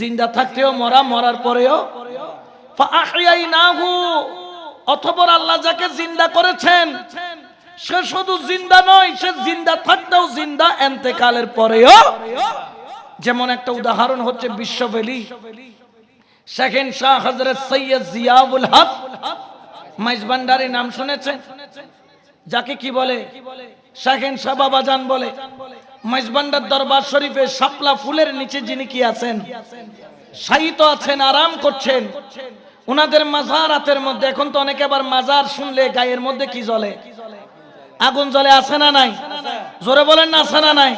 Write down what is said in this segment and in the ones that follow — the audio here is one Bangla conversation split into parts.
জিন্দা থাকতেও মরা, মরার পরেও ফাআহইয়াইনাহু, অতঃপর আল্লাহ যাকে জিন্দা করেছেন সে শুধু জিন্দা নয়, সে জিন্দা থাকতেও জিন্দা, ইন্তেকালের পরেও। যেমন একটা উদাহরণ হচ্ছে বিশ্ববলি সেকেন্ড শাহ হযরত সৈয়দ জিয়াউল হক মাইজভান্ডারী, নাম শুনেছেন? যাকে কি বলে? সেকেন্ড শাহ বাবাজান বলে। মাইজভান্ডার দরবার শরীফে শাপলা ফুলের নিচে যিনি কি আছেন, শায়িত আছেন, আরাম করছেন। ওনাদের মাজারাতের মধ্যে, এখন তো অনেকে আবার মাজার শুনলে গায়ের মধ্যে কি জ্বলে? আগুন জ্বলে, আছে না নাই? জোরে বলেন না, আছে না নাই?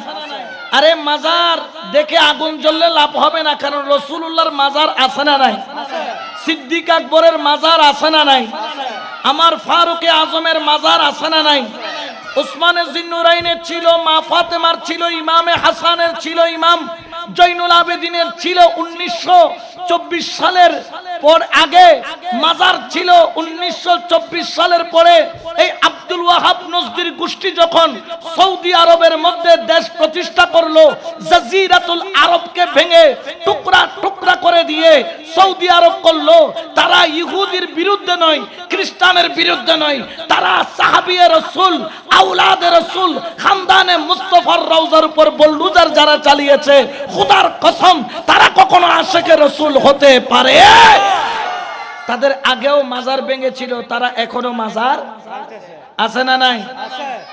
আরে মাজার দেখে আগুন জ্বললে লাভ হবে না, কারণ রাসূলুল্লাহর মাজার আছে না নাই? সিদ্দিক আকবরের মাজার আছে না নাই? আমার ফারুকে আজমের মাজার আছে না নাই? উসমানে জিন্নুরাইনের ছিল, মা ফাতেমার ছিল, ইমামে হাসানের ছিল, ইমাম জৈনুল আবেদিনের ছিল। 1924 সালের পর আগে মাজার ছিল। 1924 সালের পরে এই আব্দুল ওয়াহাব নজদির গোষ্ঠী যখন সৌদি আরবের মধ্যে দেশ প্রতিষ্ঠা করলো, জাজিরাতুল আরবকে ভেঙে টুকরা টুকরা করে দিয়ে সৌদি আরব করলো, তারা ইহুদির বিরুদ্ধে নয়, খ্রিস্টানের বিরুদ্ধে নয়, তারা সাহাবিয়ে রাসূল, আওলাদে রাসূল, খানদানে মুস্তাফার রওজার উপর বুলডোজার যারা চালিয়েছে, খোদার কসম তারা কখনো আশিকে রাসূল হতে পারে? তাদের আগেও মাজার ভেঙেছিল, তারা এখনো মাজার আছে না নাই?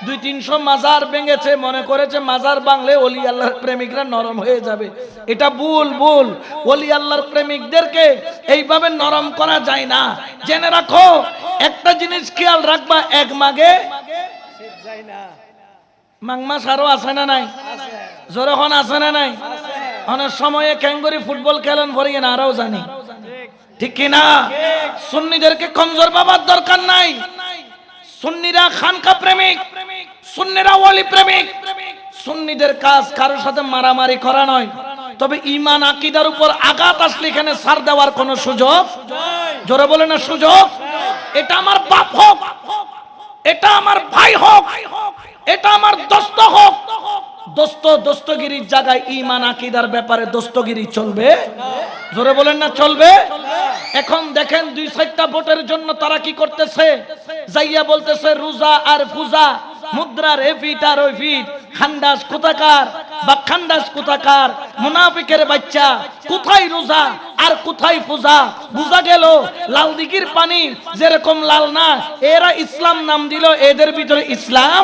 200-300 মাজার ভেঙেছে, মনে করেছে মাজার ভাঙলে ওলি আল্লাহর প্রেমিকরা নরম হয়ে যাবে। এটা ভুল, ভুল। ওলি আল্লাহর প্রেমিকদেরকে এইভাবে নরম করা যায় না। জেনে রাখো, একটা জিনিস খেয়াল রাখবা, এক মাগে মাংমাস আরো আছে না নাই? জোরখন আছে না নাই? অনেক সময়ে ক্যাঙ্গরি ফুটবল খেলেন ভরিয়ে না, আরও জানি, ঠিক কিনা? সুন্নিদেরকে কমজোর বাবার দরকার নাই। সুন্নিরা খানকা প্রেমিক, সুন্নিরা ওলি প্রেমিক। সুন্নিদের কাজ কারোর সাথে মারামারি করা নয়, তবে ঈমান আকীদার উপর আঘাত আসলে এখানে ছাড় দেওয়ার কোনো সুযোগ, জোরে বলে না সুযোগ। এটা আমার বাপ হোক, এটা আমার ভাই হোক, এটা আমার দোস্ত হোক, দোস্তগিরির জায়গায় ঈমান আকীদার ব্যাপারে দোস্তগিরি চলবে? জোরে বলেন না চলবে? এখন দেখেন 2-4টা ভোটের জন্য তারা কি করতেছে, যাইয়া বলতেছে রোজা আর পূজা, মুদ্রার এফিট আর ওই ফিট, খান্ডাস কোথাকার বা খান্ডাস কোথাকার, মুনাফিকের বাচ্চা, কোথায় রোজা আর কোথায় পূজা? বুঝা গেল লাল দিঘির পানি যেরকম লাল না, এরা ইসলাম নাম দিল, এদের ভিতরে ইসলাম,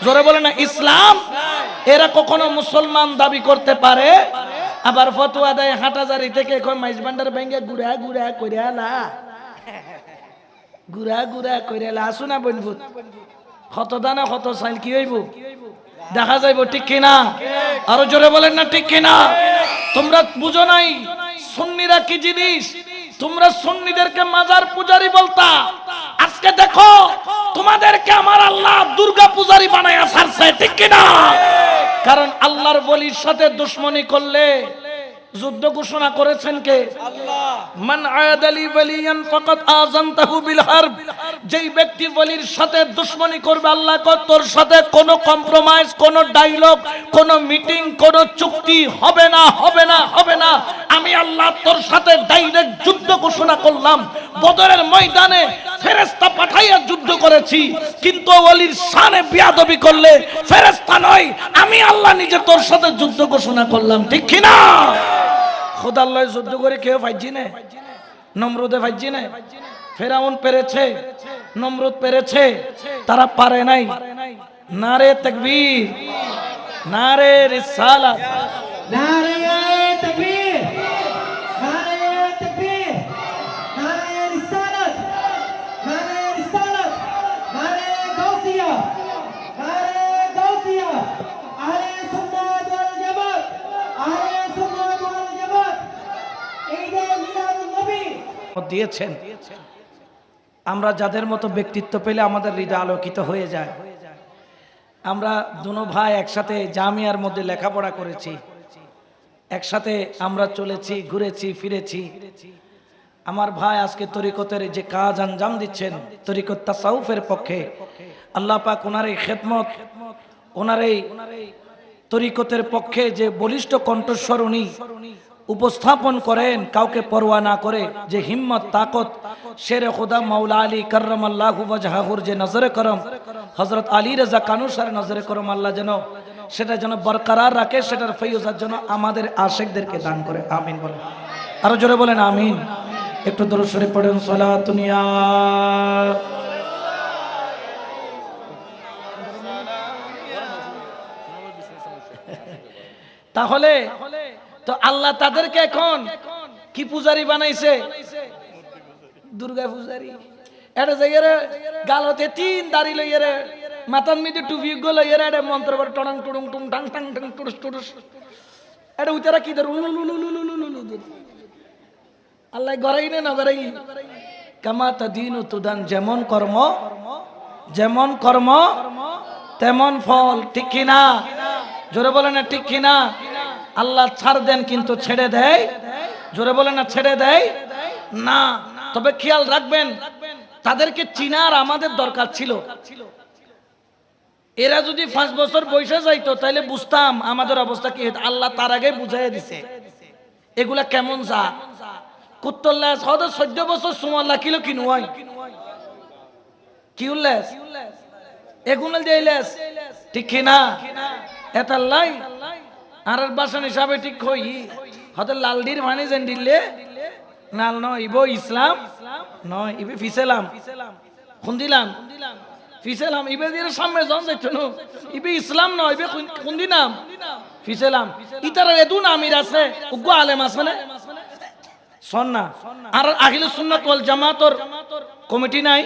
জোরে বলে না ইসলাম। এরা কখনো মুসলমান দাবি করতে পারে? আবার ফতোয়া দেয় হাটাজারি থেকে, কই মাইজভান্ডার ভেঙে গুড়া গুড়া কইরালা, গুড়া গুড়া কইরালা। আসুনা বনভূত কত দানা কত চাইল কি হইব দেখা যাইব, ঠিক কিনা? আরো জোরে বলেন না ঠিক কিনা? তোমরা বুঝো নাই সুন্নিরা কি জিনিস। তোমরা সুন্নিদেরকে মাজার পূজারি বলতা, আজকে দেখো তোমাদেরকে আমার আল্লাহ দুর্গা পূজারি বানায়া ছাড়ছে, ঠিক কিনা? কারণ আল্লাহর ওলির সাথে দুশমনি করলে যুদ্ধ ঘোষণা করেছেন কে? আল্লাহ। মান আয়াদালি ওয়ালিয়ান ফাকাদ আযানতাহু বিল হারব, যেই ব্যক্তি ওলির সাথে দুশমনি করবে, আল্লাহ কয় তোর সাথে কোনো কম্প্রোমাইজ, কোনো ডায়লগ, কোনো মিটিং, কোনো চুক্তি হবে না, হবে না, হবে না। আমি আল্লাহ তোর সাথে ডাইরেক্ট যুদ্ধ ঘোষণা করলাম। বদরের ময়দানে ফেরেশতা পাঠাইয়া যুদ্ধ করেছি, কিন্তু ওলির শানে বিয়াদবি করলে ফেরেশতা নয়, আমি আল্লাহ নিজে তোর সাথে যুদ্ধ ঘোষণা করলাম, ঠিক কি না? খোদার লয় যুদ্ধ করে কেউ পাইছি না, নমরুদে পাইছি না। ফেরাউন পেরেছে, নমরুদ পেরেছে, তারা পারে নাই। নারে তাকবীর, নারে রিসালাত, নারে তাকবীর, নারে তাকবীর, নারে রিসালাত, নারে রিসালাত, নারে গাউসিয়া, নারে গাউসিয়া, আহলে সুন্নাত ওয়াল জামাত, আহলে সুন্নাত ওয়াল জামাত, ঈদে মিলাদুন নবী দিয়েছেন। আমরা যাদের মতো ব্যক্তিত্ব পেলে আমাদের হৃদয় আলোকিত হয়ে যায়। আমরা দুনো ভাই একসাথে জামিয়ার মধ্যে লেখাপড়া করেছি, একসাথে আমরা চলেছি, ঘুরেছি, ফিরেছি। আমার ভাই আজকে তরিকতের যে কাজ আঞ্জাম দিচ্ছেন, তরিকত তাসাউফের পক্ষে, আল্লাহ পাক ওনার এই খেদমত, ওনার এই তরিকতের পক্ষে যে বলিষ্ঠ কণ্ঠস্বর উনি উপস্থাপন করেন কাউকে পরোয়া না করে, যে হিম্মত তাকত শেরে খুদা মাওলা আলী কাররামাল্লাহু ওয়াজহাহুর যে নজরে করম হযরত আলী রাজা কানুসার নজরে করম আল্লাহ যেন সেটা যেন বরকরার রাখে, সেটার ফয়জাত যেন আমাদের আশিকদেরকে দান করে। আমিন বলেন, আরো জোরে বলেন আমিন। একটু দরুদ শরীফ পড়েন, সালাতুন ইয়া তাহলে তো আল্লাহ তাদেরকে এখন কি পূজারি বানাইছে? দুর্গা পূজারি। এটা জায়গায় গালতে তিন দাড়ি লইয়ারে মাথার মধ্যে টুপি গুলো লইয়ারে এটা মন্ত্র করে টড়ং টুড়ুং টুং টাং টাং টাং টুড়ুস টুড়ুস। এটা উতারা কি ধর আল্লাহ গড়াই না গড়াই কামা তাদিনু তুদান, যেমন কর্ম তেমন ফল, ঠিক কিনা? জোরে বলে না ঠিক কিনা? আল্লাহ ছাড় দেন কিন্তু ছেড়ে দেয়, জোরে বলে না ছেড়ে দেয় না। তবে খেয়াল রাখবেন তাদেরকে চিনার আমাদের দরকার ছিল। এরা যদি 5 বছর বয়সে যাইতো তাহলে বুঝতাম আমাদের অবস্থা কি হতো। আল্লাহ তার আগে বুঝাই দিছে এগুলা কেমন যা কুত্তল্লাস হদ 14 বছর সময় লাকিল কি নয় কি উল্লাস এগুলো দিলাস, ঠিক কিনা? এতাল্লাই আর বাসন হিসাবে ঠিক হই হতে লালডির মানে যেন দিলে নাল নয় ইব ইসলাম নয় ইবে ফিসেলাম খুন দিলাম ফিসেলাম ইবে দিয়ে সামনে জন যাইতো না ইবে ইসলাম নয় ইবে খুন দিলাম ফিসেলাম ইতার এদু নামির আছে উগ্র আলেম আছে না শোন না। আর আহলে সুন্নাত ওয়াল জামাতের কমিটি নাই,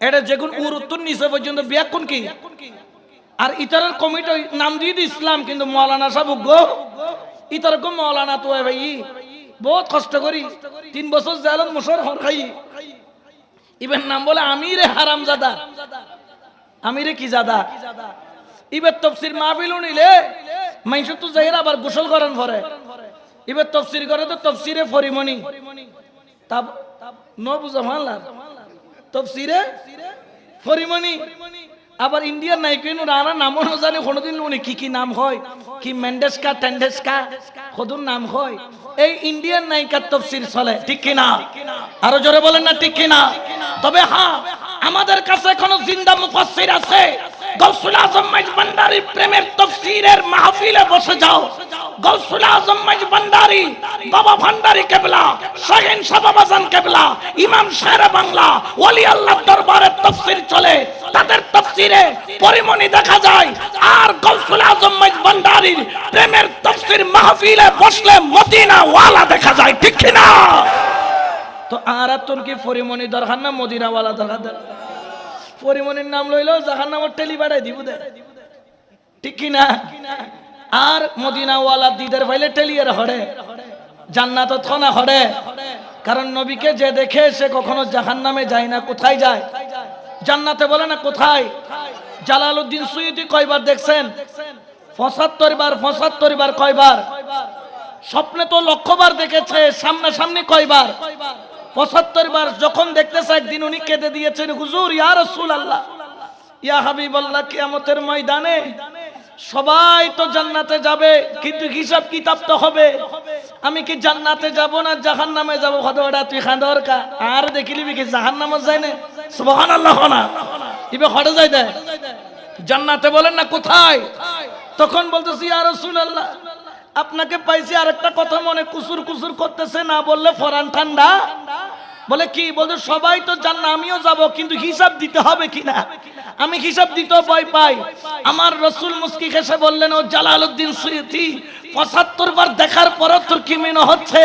এটা যেগুন উত্তর নিচে পর্যন্ত ব্যাকুন কি। আর ইতারের কমিটি নাম দিয়ে ইসলাম, কিন্তু মৌলানা সাহেব উগ্র ইতার গো মৌলানা তো ভাই বহুত কষ্ট করি 3 বছর জেলত মুসর হর খাই ইবের নাম বলে আমিরে হারামজাদা, আমিরে কি জাদা। ইবের তফসির মাহফিল নিলে মাইশ তো যাই আবার গোসল করেন ভরে এবার তফসির করে তো তফসিরে ফরিমনি তা ন বুঝা মানলা তফসিরে ফরিমনি। আবার ইন্ডিয়ার নাই কেন রানা নামও না জানি কোনোদিন উনি কি নাম হয় কি মেন্ডেসকা টেন্ডেসকা কদুর নাম হয়। এই ইন্ডিয়ান নায়িকার তফসির চলে, ঠিক কিনা? আরো জোরে বলেন না ঠিক কিনা? তবে হ্যাঁ আমাদের কাছে এখনো জিন্দা মুফাসসির আছে। গৌসুল আজম মাইজভান্ডারী প্রেমের তফসিরের মাহফিলে বসে যাও। গৌসুল আজম মাইজভান্ডারী, বাবা ভান্ডারী কেবলা, শাহিন শাহবাজান কেবলা, ইমাম শেরে বাংলা, ওলি আল্লাহর দরবারে তফসির চলে। তাদের তফসিরে পরিমণি দেখা যায়। আর গৌসুল আজম মাইজভান্ডারীর প্রেমের তফসির মাহফিলে বসলে মদিনা ওয়ালা দেখা যায়, ঠিক কিনা? তো আর তোর কি পরিমণি দরকার না মদিনা ওয়ালা দরকার? পরিমণির নাম লইলো জাহান্নামের টেলি বাড়াই দিব দে, ঠিক কিনা? আর মদিনা ওয়ালা দিদের ভাইলে টেলিয়ের হড়ে জান্নাত থনা হড়ে। কারণ নবীকে যে দেখে সে কখনো জাহান্নামে যায় না। কোথায় যায়? জান্নাতে বলে না কোথায়? জালালউদ্দিন সুয়ুতি কয়বার দেখছেন? 75 বার। 75 বার কয়বার? স্বপ্নে তো লক্ষবার দেখেছে, সামনাসামনি কয়বার? 75 বার। যখন দেখতেছে একদিন উনি কেঁদে দিয়েছেন, হুজুর ইয়া রাসূলুল্লাহ ইয়া হাবিবাল্লাহ, কিয়ামতের ময়দানে সবাই তো জান্নাতে যাবে কিন্তু হিসাব কিতাব তো হবে। আমি কি জান্নাতে যাব না জাহান্নামে যাব? খদওয়াটা তুই খান্দর কা আর দেখিলিবি কি জাহান্নামে যায় না? সুবহানাল্লাহ না ইবে খড়ে যায় দে জান্নাতে বলেন না কোথায়? তখন বলতেছি ইয়া রাসূলুল্লাহ আপনাকে পাইছি, আরেকটা কথা মনে কুসুর কুসুর করতেছে, না বললে ফরান ঠান্ডা। বলে কি? বলতে সবাই তো জান্নাত, আমিও যাব, কিন্তু হিসাব দিতে হবে কিনা। আমি হিসাব দিতেও ভয় পাই। আমার রাসূল মুস্কি হেসে বললেন, ও জালালউদ্দিন সুয়ুতি 75 বার দেখার পরও তোর কি মনে হচ্ছে?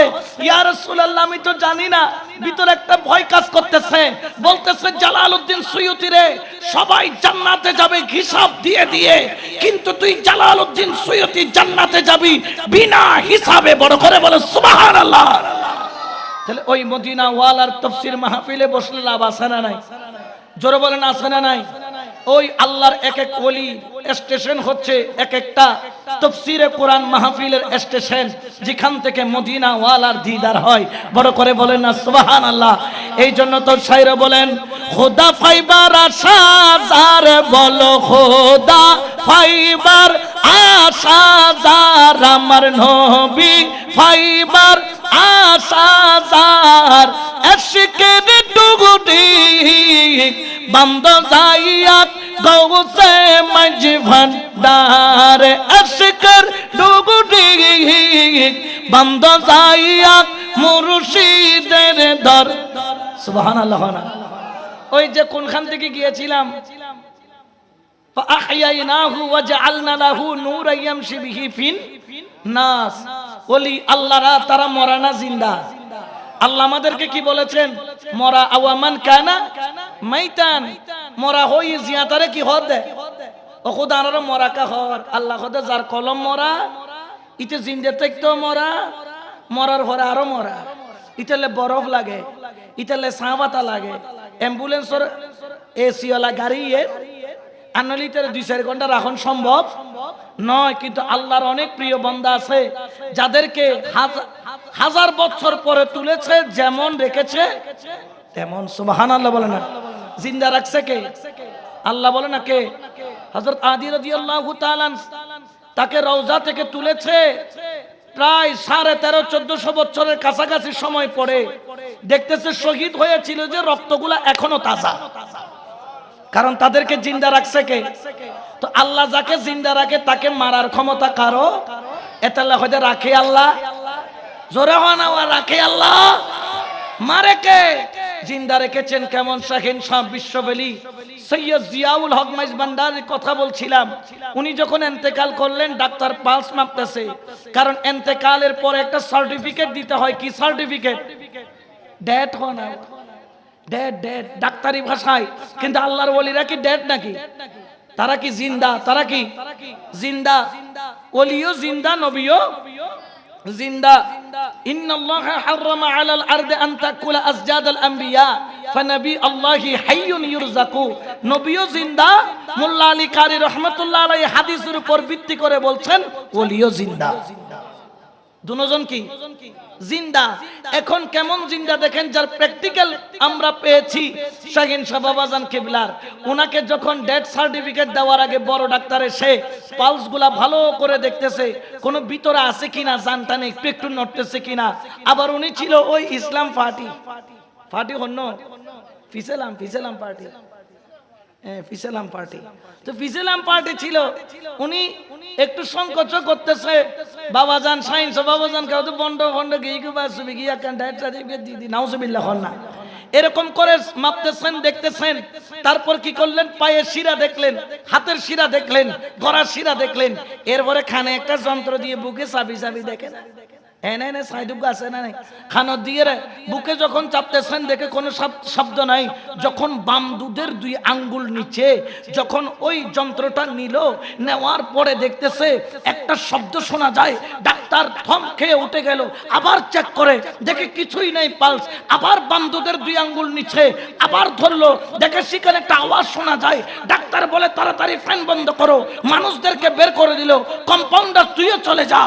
ইয়া রাসূলুল্লাহ আমি তো জানি না, ভিতরে একটা ভয় কাজ করতেছে। বলতেছে জালালউদ্দিন সুয়ুতি রে, সবাই জান্নাতে যাবে হিসাব দিয়ে দিয়ে, কিন্তু তুই জালালউদ্দিন সুয়ুতি জান্নাতে যাবি বিনা হিসাবে। বড় করে বলে সুবহানাল্লাহ। তাহলে ওই মদিনা ওয়ালার তাফসীর মাহফিলে বসলে লাভ আছে না নাই? জোরে বলেন আছে না নাই? ওই আল্লাহর এক এক ওলি স্টেশন হচ্ছে এক একটা তাফসীরে কোরআন মাহফিলের স্টেশন, যেখান থেকে মদিনা ওয়ালার দিদার হয়। বড় করে বলেন না সুবহানাল্লাহ। এই জন্য তো শায়রে বলেন, খোদা ফাইবার আশা যার, বলো খোদা ফাইবার আশা যার, আমার নবী ফাইবার আশাজার আশিকের ডুগুটি বন্ধ যাইয়া গৌসে মাঝ ভান্ডার আশিকের ডুগুটি বন্ধ যাইয়া মুর্শিদের দর সুবহানাল্লাহ। ওই যে কোনখান থেকে গিয়েছিলাম فأحييناه وجعلنا له نورا يمشي به في الناس ওলি আল্লাহরা তারা মরা না জিন্দা। আল্লাহ আমাদেরকে কি বলেছেন? মরা আওয়ামান কানা মাইতান, মরা হই জিয়াতারে কি হদ দে ও খুদার মরা কা হর আল্লাহ খোদা যার কলম মরা ইতে জিন্দে তেকতো মরা মরার ঘরে আরো মরা ইতেলে বরফ লাগে ইতেলে সাবাতা লাগে অ্যাম্বুলেন্সর এসি ওয়ালা গাড়ি আনলিতের 2-4 ঘন্টা রাখন সম্ভব নয়। কিন্তু আল্লাহর অনেক প্রিয় বান্দা আছে যাদেরকে হাজার বছর পরে তুলেছে, যেমন রেখেছে তেমন। সুবহানাল্লাহ বলে না? জিন্দা রাখছে কে? আল্লাহ বলে না কে? হযরত আদি রাদিয়াল্লাহু তাআলা তাকে রওজা থেকে তুলেছে প্রায় 1350-1400 বছরের কাছাকাছি সময় পরে, দেখতেছে শহীদ হয়েছিল যে রক্তগুলা এখনো তাজা, কারণ তাদেরকে জিন্দা রাখছে কে? তো আল্লাহ যাকে জিন্দা রাখে তাকে মারার ক্ষমতা কারো এতাল্লাহ হয়তো রাখে আল্লাহ, জোরে হনা রাখে আল্লাহ, মারে কে? জিন্দা রেখেছেন কেমন? শাহিন শাহ বিশ্ববলি সৈয়দ জিয়াউল হক মাইজভান্ডারির কথা বলছিলাম। উনি যখন ইন্তেকাল করলেন ডাক্তার পালস মাপতেছে, কারণ ইন্তেকালের পরে একটা সার্টিফিকেট দিতে হয়। কি সার্টিফিকেট? ডেট হয় না, ডেড ডেড ডাক্তারি ভাষায়। কিন্তু আল্লাহর ওলিরা কি ডেড নাকি? তারা কি জিন্দা? তারা কি জিন্দা? ওলিও জিন্দা, নবীও জিন্দা। ইন্নাল্লাহা হারামা আলাল আরদি আন তাকুলা আসজাদাল আমবিয়া ফানাবি আল্লাহি হাইয়ুন ইউরযাকু। নবীও জিন্দা। মোল্লা আলী কারি রাহমাতুল্লাহ আলাইহি হাদিসের উপর ভিত্তি করে বলছেন ওলিও জিন্দা। দুজন কি জিন্দা। এখন কেমন জিন্দা দেখেন, যার প্র্যাকটিক্যাল আমরা পেয়েছি শাহিন শাহ বাবাজান কিবলার। ওনাকে যখন ডেথ সার্টিফিকেট দেওয়ার আগে বড় ডাক্তার এসে পালস গুলা ভালো করে দেখতেছে, কোনো ভিতরে আছে কিনা, জানটানে একটু একটু নড়তেছে কিনা। আবার উনি ছিল ওই ইসলাম পার্টি হন্য ফিসেলাম পার্টি, ফিসেলাম পার্টি। তো ফিসেলাম পার্টি ছিল। উনি একটু সংকোচ করতেছে, বাবাজান সাইন্স বাবাজান কাউ তো বন্ড বন্ড গিয়ে সুবি গিয়া কান্ডাইট দিদি নাউজুবিল্লাহ না, এরকম করে মাপতেছেন দেখতেছেন। তারপর কি করলেন? পায়ের শিরা দেখলেন, হাতের শিরা দেখলেন, গলার শিরা দেখলেন। এরপরে খানে একটা যন্ত্র দিয়ে বুকে চাবি দেখেন বুকে যখন চাপতেছেন দেখে কোনো শব্দ নাই। যখন বাম দুধের 2 আঙ্গুল নিচে যখন ওই যন্ত্রটা নিল, নেওয়ার পরে দেখতেছে একটা শব্দ শোনা যায়। ডাক্তার থম খেয়ে উঠে গেল, আবার চেক করে দেখে কিছুই নেই পালস। আবার বাম দুধের 2 আঙ্গুল নিচে আবার ধরলো, দেখে সেখানে একটা আওয়াজ শোনা যায়। ডাক্তার বলে তাড়াতাড়ি ফ্যান বন্ধ করো, মানুষদেরকে বের করে দিল। কম্পাউন্ডার তুইও চলে যা,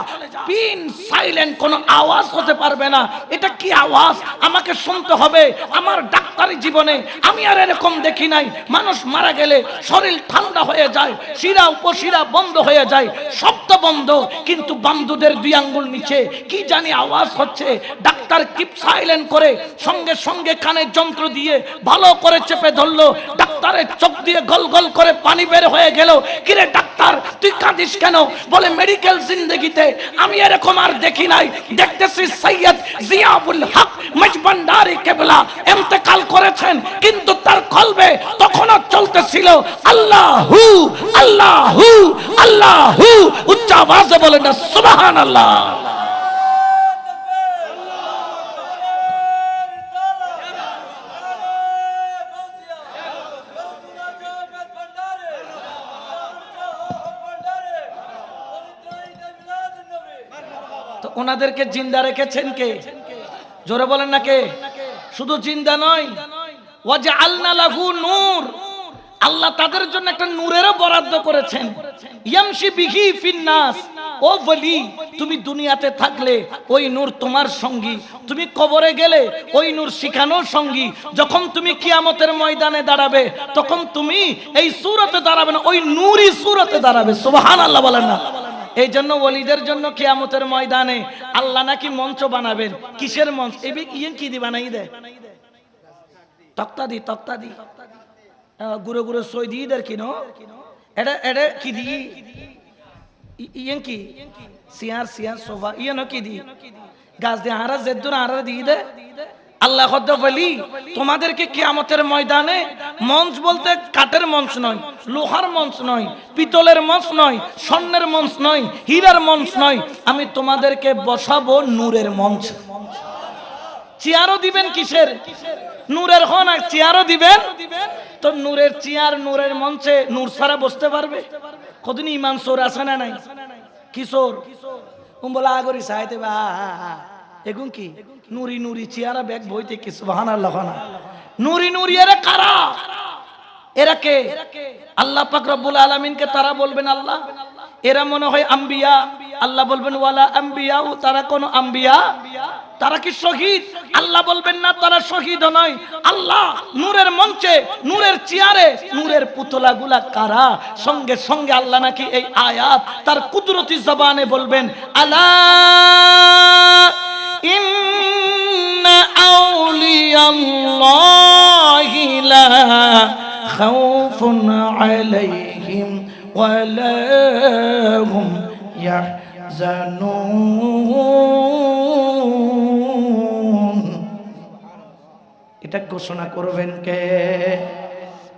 পিন সাইলেন্ট, কোনো আওয়াজ হতে পারবে না। এটা কি আওয়াজ? আমাকে শুনতে হবে। আমার ডাক্তারি জীবনে আমি আর এরকম দেখি নাই। মানুষ মারা গেলে শরীর ঠান্ডা হয়ে যায়, শিরা উপশিরা বন্ধ হয়ে যায়, শব্দ বন্ধ, কিন্তু বামদুদের 2 আঙ্গুল নিচে কি জানি আওয়াজ হচ্ছে। ডাক্তার কিপ সাইলেন্ট করে সঙ্গে সঙ্গে কানে যন্ত্র দিয়ে ভালো করে চেপে ধরলো। ডাক্তারের চোখ দিয়ে গল গল করে পানি বের হয়ে গেল। কিরে ডাক্তার তুই কাঁদিস কেন? বলে মেডিকেল জিন্দেগিতে আমি এরকম আর দেখি নাই। দেখতেছি সৈয়দ জিয়াউল হক মাইজভান্ডারি কেবলা ইন্তেকাল করেছেন, কিন্তু তার কলবে তখনও চলতেছিল আল্লাহু আল্লাহু আল্লাহু। উচ্চ আওয়াজে বলেন না সুবহানাল্লাহ। ওনাদেরকে জিন্দা রেখেছেন কে? জোরে বলেন না কে? শুধু জিন্দা নয়, ওয়াজআলনা লাহু নূর, আল্লাহ তাদের জন্য একটা নূরেরও বরাদ্দ করেছেন। ইয়ামশি বিহি ফিন নাস। ও ওলি, তুমি দুনিয়াতে থাকলে ওই নূর তোমার সঙ্গী, তুমি কবরে গেলে ওই নূর শিখানোর সঙ্গী। যখন তুমি কিয়ামতের ময়দানে দাঁড়াবে তখন তুমি এই সূরতে দাঁড়াবে না, ওই নূরই সূরতে দাঁড়াবে। সুবহানাল্লাহ বলেন না? এই জন্য ওলিদের জন্য কিয়ামতের ময়দানে আল্লাহ নাকি মঞ্চ বানাবেন। কিসের মঞ্চ? এবে ইয়েন কি দি বানাই দেয়, তক্তা দি গুরু গুরু সই দিয়ে দের কিনো এটা এটা কি দি ইয়েন কি সিয়ার সোফা ইয়েন কি দি গাছ দিয়ে আরা জেদ্দুর আরা দিয়ে দে। আল্লাহ বলি তোমাদেরকে কিয়ামতের ময়দানে মঞ্চ বলতে কাঠের মঞ্চ নয়, লোহার মঞ্চ নয়, পিতলের মঞ্চ নয়, স্বর্ণের মঞ্চ নয়, হীরার মঞ্চ নয়, আমি তোমাদেরকে বসাবো নূরের মঞ্চ। চেয়ারও দিবেন কিসের? নূরের হন। আর চেয়ারও দিবেন তো নূরের চেয়ার, নূরের মঞ্চে নূর ছাড়া বসতে পারবে? কতদিন ইমান চোর আছে না নাই? কিশোর বলা আগরি চাইতে বা এগুন কি নুরি নুরি চেয়ারা ব্যাগ বইতে কি সুবহানাল্লাহ না নুরি নুরি এরা কারা? এরা কে? আল্লাহ পাক রব্বুল আলামিনকে তারা বলবেন আল্লাহ এরা মনে হয় আম্বিয়া। আল্লাহ বলবেন ওয়ালা আম্বিয়া, তারা কোন আম্বিয়া? তারা কি শহীদ? আল্লাহ বলবেন না তারা শহীদ নয়। আল্লাহ নূরের মঞ্চে, নূরের চেয়ারে, নূরের পুতলাগুলা কারা? সঙ্গে সঙ্গে আল্লাহ নাকি এই আয়াত তার কুদরতি জবানে বলবেন আলা ইন্না আউলিয়াল্লাহি লা খাউফুন আলাইহিম ওয়ালা হুম ইয়াহজানুন। এটা ঘোষণা করবেন কে?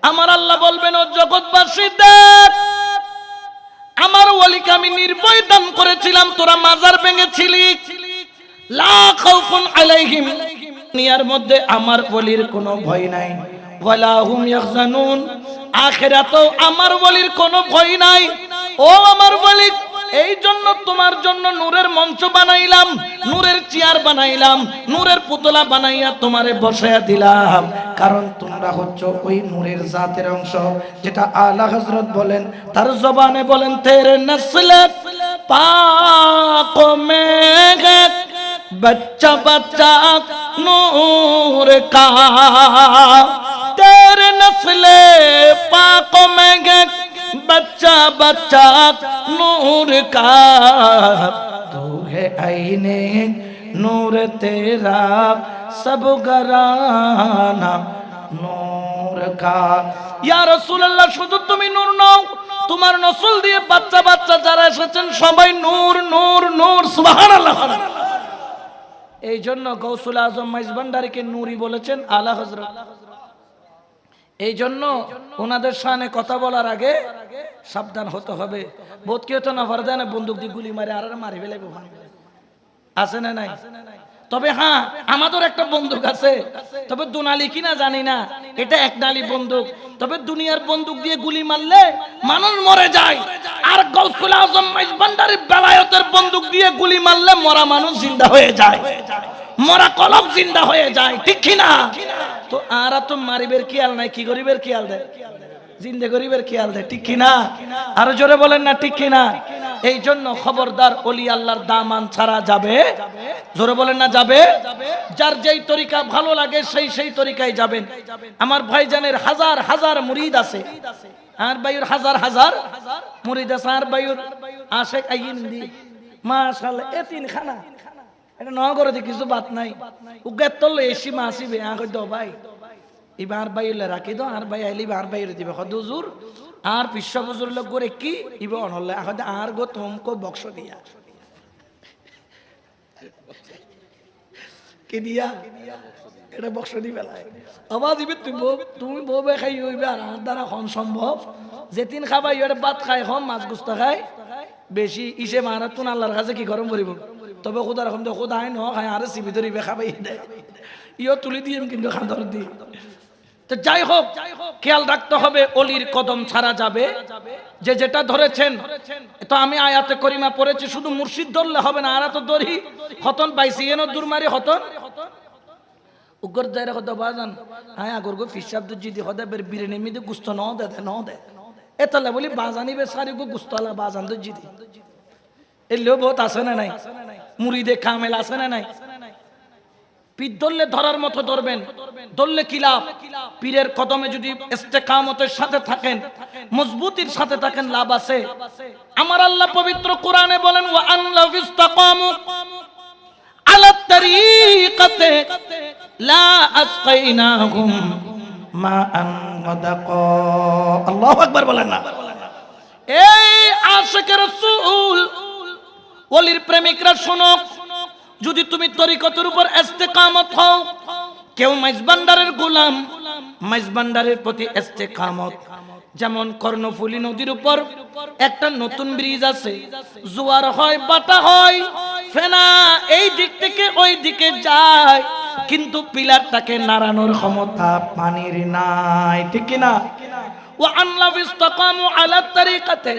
আমার আল্লাহ বলবেন ও জগৎবাসীদের, আমার ওলিকে আমি নির্ভয় দান করেছিলাম, তোরা মাজার ভেঙেছিলি। লা খাউফুন আলাইহিম, দুনিয়ার মধ্যে আমার ওলির কোনো ভয় নাই। ওয়ালা হুম ইয়াহজানুন, আখিরাতেও আমার ওলির কোনো ভয় নাই। ও আমার ওলি, এই জন্য তোমার জন্য নূরের মঞ্চ বানাইলাম, নূরের চেয়ার বানাইলাম, নূরের পুতলা বানাইয়া তোমারে বসাইয়া দিলাম, কারণ তোমরা হচ্ছ ওই নূরের জাতের অংশ। যেটা আলা হযরত বলেন, তার জবানে বলেন তেরে নসলে পাক মে গে बच्चा बच्चा नूर का, तेरे नस्ले पाकों में गे बच्चा बच्चा नूर का, तू है आईने नूर तेरा सब घराना नूर का। या रसूल अल्लाह, শুধু তুমি নূর নও, তোমার নসল দিয়ে বাচ্চা বাচ্চা যারা এসেছেন সবাই নূর নূর নূর। সুবহানাল্লাহ। এই জন্য গৌসুল আজম মাইজ ভান্ডারীকে নূরি বলেছেন আলা হযরত। এই জন্য ওনাদের শানে কথা বলার আগে সাবধান হতে হবে। বোধ কি হতো না ফারদানে বন্দুক দিয়ে গুলি মারে আর মারি ফেলে আছে না নাই? তবে হ্যাঁ, আমাদের একটা বন্দুক আছে, তবে দুনালি কিনা জানি না, এটা একনালি বন্দুক। তবে দুনিয়ার বন্দুক দিয়ে গুলি মারলে মানুষ মরে যায়, আর গৌসুল আজম মাইজ ভান্ডারী বেলায়েতের বন্দুক দিয়ে গুলি মারলে মরা মানুষ জিন্দা হয়ে যায়, মরা কলব জিন্দা হয়ে যায়, ঠিক কি না? তো আরা তো মারিবের খেয়াল নাই, কি গরিবের খেয়াল দেয়, জিন্দা গরিবের খেয়াল দেয়, ঠিক কি না? আরো জোরে বলেন না ঠিক কি না? এই জন্য খবরদার, ওলি আল্লাহর দামান ছাড়া যাবে, জোরে বলেন না যাবে। যার যেই তরিকা ভালো লাগে সেই সেই তরিকায় যাবেন। আমার ভাইজানের হাজার হাজার মুরিদ আছে, আর ভাইয়ের হাজার হাজার মুরিদ আছে, আর ভাইয়ের আশেক আইন দি মাশাআল্লাহ এতিন খানা, এটা নগরে দি কিছু বাত নাই। উগের তলে এসি মাসিবে আ কই দাও ভাই, এবার ভাই রাখি দাও, আর ভাই আইলি আর ভাইয়ের দিবে হুজুর, আর বিশ্ব হুজুর লোক করে কি ইবে অনলে আখদে আর গো তোমকো বক্স দিয়া কি দিয়া এটা বক্স দি বেলায় আওয়াজ ইবে তুমি ববে খাই হইবে, আর দ্বারা কোন সম্ভব? যেদিন খাবাই এর ভাত খাই, হম মাছ গুস্তা খাই বেশি, ইসে মারা তুন আল্লাহর কাছে কি গরম করিব? তবে খোদার রকম খোদাই ন খাই আর সিবি ধরিবে খাবাই দেয়, ইও তুলি দিম কিন্তু খাদর দি। তো যাই হোক, খেয়াল রাখতে হবে অলির কদম ছাড়া যাবে। যে যেটা ধরেছেন, তো আমি আয়াতে করিমা পড়েছি, শুধু মুর্শিদ ধরলে হবে না, আরা তো ধরি হতন পাইছি এনো দূরমারি হতন উগর যাই হতো বাজান হ্যাঁ আগর গো ফিসাব যদি হদে বের বিরিয়ানি মিদে গুস্ত ন দে ন দে এতলে বলি বাজানি বে সারি গো গুস্তলা বাজান তো জিদি এলেও বহুত আছে না নাই? মুরিদে কামেল আছে না নাই? পীর ধরলে ধরার মতো ধরবেন, ধরলে কি লাভ? পীরের কদমে যদি ইস্তেকামতের সাথে থাকেন, মজবুতির সাথে থাকেন, লাভ আছে। আমার আল্লাহ পবিত্র কোরআনে বলেন, ওয়া আনলাউ ইসতাকামু আলা তারিকাতে লা আসকাইনাহুম মাআন গাদাকা। আল্লাহু আকবার বলেন না। এই আশিকে রাসূল, ওলির প্রেমিকরা শোনো, যদি তুমি তরিকতের উপর ইস্তেকামত হও, কেউ মাইজবান্ডারের গোলাম, মাইজবান্ডারের প্রতি ইস্তেকামত। যেমন কর্ণফুলী নদীর উপর একটা নতুন ব্রিজ আছে, জোয়ার হয়, বাটা হয়, ফেনা এই দিক থেকে ওই দিকে যায়, কিন্তু পিলারটাকে নাড়ানোর ক্ষমতা পানির নাই, ঠিক কি না? ওয়া আনলাউ ইসতাকামু আলা তারিকাতে,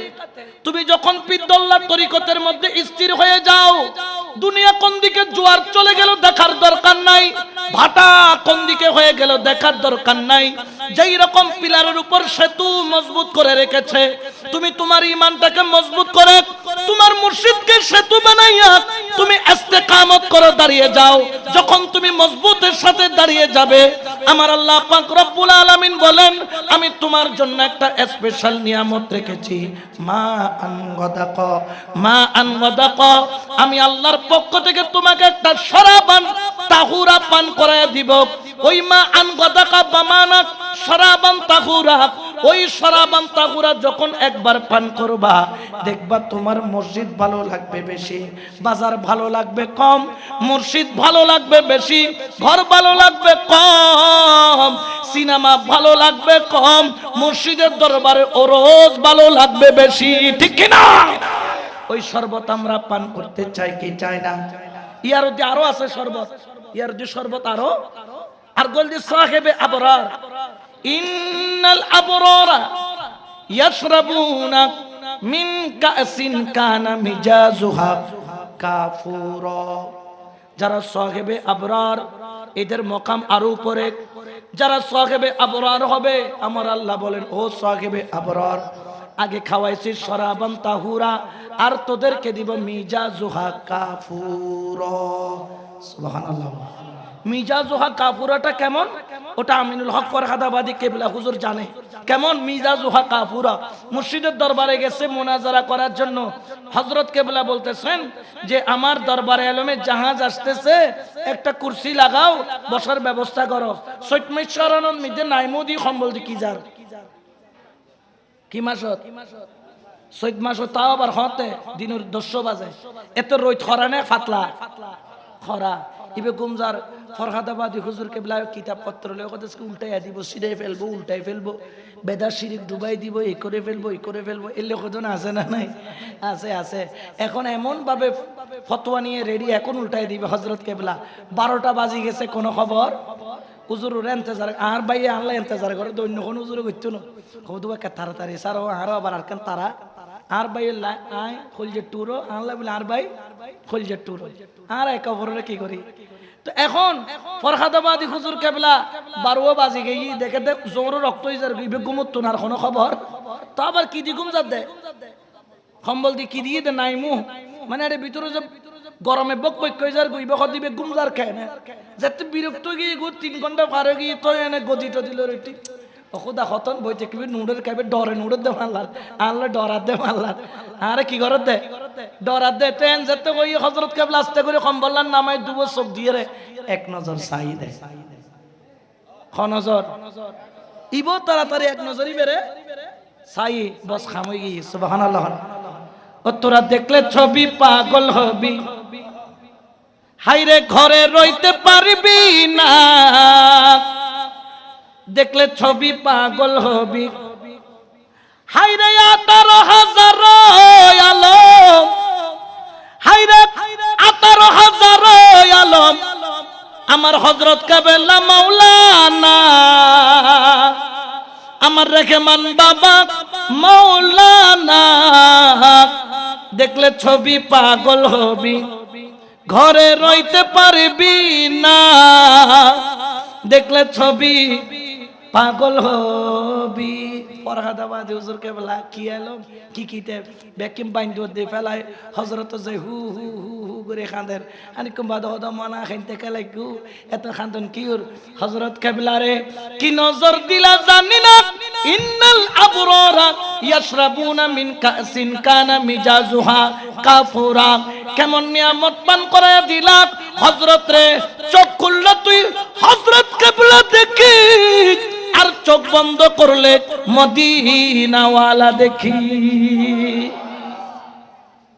তুমি যখন পিদ্দল্লাহ তরিকতের মধ্যে স্থির হয়ে যাও, দুনিয়া কোন দিকে জোয়ার চলে গেল দেখার দরকার নাই, ভাটা কোন দিকে হয়ে গেল দেখার দরকার নাই। যেই রকম পিলারের উপর সেতু মজবুত করে রেখেছে, তুমি তোমার ঈমানটাকে মজবুত করে তোমার মুর্শিদকে সেতু বানাইয়া তুমি ইস্তেকামত করে দাঁড়িয়ে যাও। যখন তুমি মজবুতের সাথে দাঁড়িয়ে যাবে, আমার আল্লাহ পাক রব্বুল আলামিন বলেন, আমি তোমার জন্য একটা স্পেশাল নিয়ামত রেখেছি, মা আনগাদাক, মা আনগাদাক। আমি আল্লাহর পক্ষ থেকে তোমাকে একটা শরাবান তাহুরা পান করায় দিব। ওই মা আনগাদাক বামানা শরাবান তাহুরা, ওই শরাবান তাহুরা যখন একবার পান করবা, দেখবা তোমার মসজিদ ভালো লাগবে বেশি, বাজার ভালো লাগবে কম, মসজিদ ভালো লাগবে বেশি, ঘর ভালো লাগবে কম, সিনেমা ভালো লাগবে কম, মসজিদের দরবারে ওরস ভালো লাগবে বেশি, ঠিক কি না? ওই শরবত আমরা পান করতে চাই কি চাই না? ইয়ার মধ্যে আরো আছে শরবত, ইয়ার মধ্যে শরবত আরো, আর গোলদি সাহেবে আবরার, ইন্নাল আবরারা ইয়াশরাবুনা মিন কাসিন কানা মিজাজুহা কাফুরা। যারা সাহেবে আবরার, এদের মকাম আরো উপরে। যারা সাহেবে আবরার হবে, আমার আল্লাহ বলেন, ও সাহেবে আবরার, আগে খাওয়াইছি শরাবান তাহুরা, আর তোদেরকে দিব মিজাজুহা কাফুরা। সুবহানাল্লাহ। মিজাজুহা কাফুরাটা কেমন? ওটা আমিনুল হক ফরহাদাবাদী কেবলা হুজুর জানে কেমন মিজাজুহা কাফুরা। মুর্শিদের দরবারে গেছে মোনাজারা করার জন্য, হযরত কেবলা বলতেছেন যে আমার দরবারে আলমে জাহাজ আসতেছে, একটা কুরসি লাগাও, বসার ব্যবস্থা করো। সৈতমেশ্বরানন মিদে নাইমুদি সম্বল দি কি যার কি মাসত চৈত মাসত, তাও আবার হতে দিনের 10 বাজে, এত রোদ খরা নে ফাতলা খরা। ইবে গুমজার ফরহাদাবাদী হুজুর কেবলা কিতাব পত্র লয়ে কথা উল্টাই দিব, সিরাই ফেলবো, উল্টাই ফেলবো, বেদা শিরিক ডুবাই দিব, এই করে ফেলবো, এই করে ফেলবো, এর লোকজন আছে না নাই? আছে আছে। এখন এমন ভাবে ফতোয়া নিয়ে রেডি, এখন উল্টাই দিবে হযরত কেবলা। 12টা বাজি গেছে, কোনো খবর হুজুরের ইন্তজার, আর ভাই আল্লাহ ইন্তজার করে, অন্য কোন হুজুরে করতো না, হবু কে তাড়াতাড়ি স্যার আরো আবার আর কেন তারা আর ভাই আয় খলজে টুরো আল্লাহ বলে, আর ভাই খলজে টুরো, আর এক অপরের কি করি। তো এখন ফরহাদাবাদী হুজুর কেবলা 12 বাজে গিয়ে দেখে দেখ জোর রক্ত হয়ে যাবে, ঘুমত তো না কোনো খবর। তো আবার কি দি ঘুম যাতে সম্বল দি কি দিয়ে দে নাইমু, মানে আরে ভিতরে যে গরমে বক বক কই যার গইবে দিবে গুমজার খায় না, যাতে বিরক্ত গিয়ে 3 ঘন্টা পার গিয়ে তো এনে গদি তো দিল রেটি খুদা হতন বইতে কি নুডের খাইবে, ডরে নুডের দে আল্লাহ, আল্লাহ ডরার দে আল্লাহ, আরে কি ঘর দে ডরার দে। ট্রেন যেতে ওই হযরত কেবলা আস্তে করে কম্বলার নামায় দুবো চোখ দিয়ে রে এক নজর চাই দে, খ নজর ইবো তাড়াতাড়ি এক নজরই বেরে চাই বস খামই গিয়ে। সুবহানাল্লাহ। ও তোরা দেখলে ছবি পাগল হবি, হাইরে ঘরে রইতে পারবি না, দেখলে ছবি পাগল হবি, হাইরে 18,000 আলম, হাইরে 18,000 আলম, আমার হযরত কেবলা মাওলানা, আমার রেহমান বাবা মাওলানা, দেখলে ছবি পাগল হবি, ঘরে রইতে পারবি না, দেখলে ছবি পাগল হবি। ফরহাদাবাদ হুজুর কেবলা কি এলো কি কিতে ব্যাকিম বাইন্ড দিয়ে ফেলায় হজরত যে হু হু হু হু করে খাঁদের আনি কুম্বা দহদ মনা খাইতে কেলাই গু এত খান্দন কিউর হজরত কেবলা রে কি নজর দিলা জানি না ইন্নাল আবরারা ইয়াশরাবুনা মিন কাসিন কানা মিজাজুহা কাফুরা কেমন নিয়ামত পান করায় দিলা হযরত রে চোখ খুললে তুই হযরত কিবলা দেখি আর চোখ বন্ধ করলে মদিনা ওয়ালা দেখি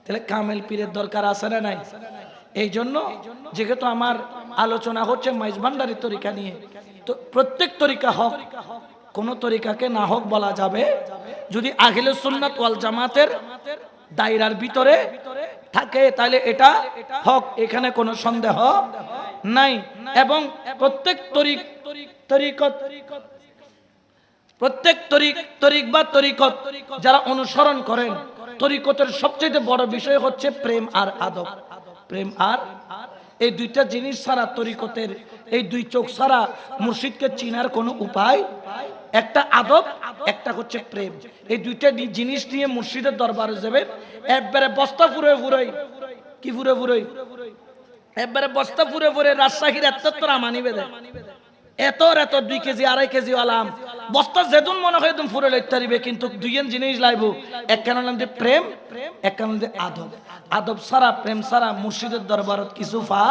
তাহলে কামেল পীরের দরকার আছে না নাই এই জন্য যেহেতু আমার আলোচনা হচ্ছে মাইজ ভান্ডারী তরিকা নিয়ে তো প্রত্যেক তরিকা হক কোন তরিকাকে না হক বলা যাবে যদি আহলে সুন্নাত ওয়াল জামাতের দায়রার ভিতরে থাকে তাহলে এটা হক এখানে কোনো সন্দেহ নাই এবং প্রত্যেক তরিক বা তরিকত যারা অনুসরণ করেন তরিকতের সবচেয়ে বড় বিষয় হচ্ছে প্রেম আর আদব প্রেম আর এই দুইটা জিনিস ছাড়া তরিকতের এই দুই চোখ ছাড়া মুর্শিদকে চিনার কোনো উপায় একটা আদব একটা হচ্ছে প্রেম এই দুইটা জিনিস নিয়ে মুর্শিদের দরবারে যাবেন একবারে বস্তা ফুরে ফুরাই কি ফুরে ফুরাই একবারে বস্তা ফুরে ফুরে রাজশাহীর এত রামানি বেদে এত 2 কেজি 2.5 কেজি আলাম বস্তা যেদিন মনে হয় একদম ফুরে লইতে পারিবে কিন্তু দুইজন জিনিস লাইব এক কারণ নাম দিয়ে প্রেম এক কারণ দিয়ে আদব আদব ছাড়া প্রেম ছাড়া মুর্শিদের দরবারত কিছু ফা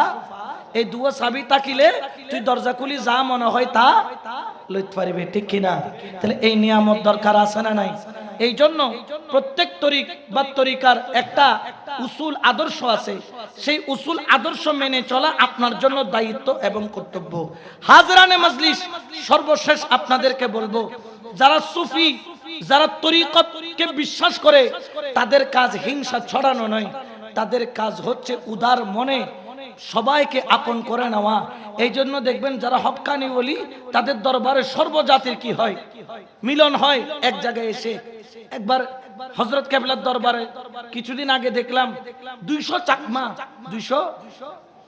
এই দুয়া চাবি তাকিলে তুই দরজা খুলি যা মনে হয় তা লইতে পারিবে ঠিক কিনা তাহলে এই নিয়ামত দরকার আছে না নাই এই জন্য প্রত্যেক তরিক বা তরিকার একটা উসুল আদর্শ আছে সেই উসুল আদর্শ মেনে চলা আপনার জন্য দায়িত্ব এবং কর্তব্য হাজরানে মজলিস সর্বশেষ আপনাদেরকে বলবো যারা সুফি যারা তরিকতকে বিশ্বাস করে তাদের কাজ হিংসা ছড়ানো নয় তাদের কাজ হচ্ছে উদার মনে সবাইকে আপন করে নেওয়া এই জন্য দেখবেন যারা হক্কানি ওলি তাদের দরবারে সর্বজাতির কি হয় মিলন হয় এক জায়গায় এসে একবার হযরত কেবলার দরবারে কিছুদিন আগে দেখলাম 200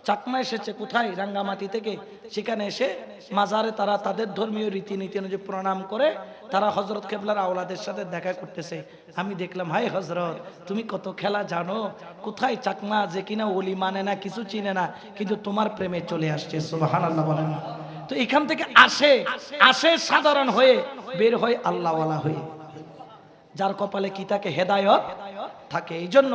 চাকমা এসেছে কোথায় রাঙ্গামাটি থেকে সেখানে এসে মাজারে তারা তাদের ধর্মীয় রীতিনীতি অনুযায়ী প্রণাম করে তারা হযরত কেবলার আওলাদের সাথে দেখা করতেছে আমি দেখলাম হাই হযরত তুমি কত খেলা জানো কোথায় চাকমা যে কিনা ওলি মানে না কিছু চিনে না কিন্তু তোমার প্রেমে চলে আসছে সুবহানাল্লাহ বলেন না তো এখান থেকে আসে সাধারণ হয়ে বের হয় আল্লাহওয়ালা হয়ে যার কপালে কি থাকে হেদায়েত থাকে এই জন্য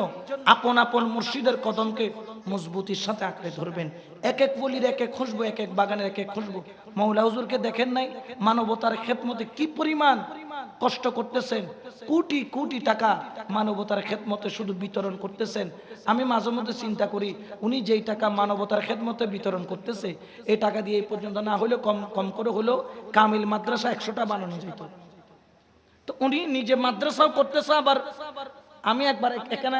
আপন আপন মুর্শিদের কদমকে মজবুতির সাথে আঁকড়ে ধরবেন এক এক বলির এক এক খুশবু এক এক বাগানের এক এক খুশবু মাওলা হুজুরকে দেখেন নাই মানবতার খেদমতে কি পরিমাণ কষ্ট করতেছেন কোটি কোটি টাকা মানবতার খেদমতে শুধু বিতরণ করতেছেন আমি মাঝে মধ্যে চিন্তা করি উনি যেই টাকা মানবতার খেদমতে বিতরণ করতেছে এই টাকা দিয়ে এই পর্যন্ত না হলেও কম করে হলেও কামিল মাদ্রাসা 100টা বানানো যেত তো উনি নিজে মাদ্রাসাও করতেছে আবার আমি একবার এখানে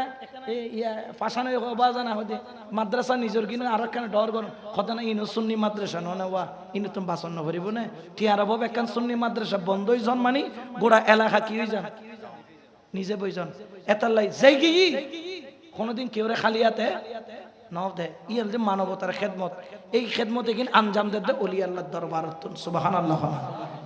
ফাঁসানো জানা হতে মাদ্রাসা নিজের কিনে আর একখানে ডর করুন কথা না ইনো সুন্নি মাদ্রাসা না ইনো তুমি বাসন ভরিব না টিয়ার অভাব একখান সুন্নি মাদ্রাসা বন্ধই জন মানি গোড়া এলাকা কি হয়ে যান নিজে বইজন এতার লাই যাই কি কোনোদিন কেউ রে খালিয়াতে নও দে ইয়াল যে মানবতার খেদমত এই খেদমতে কিন আঞ্জাম দে ওলি আল্লাহর দরবার সুবহানাল্লাহ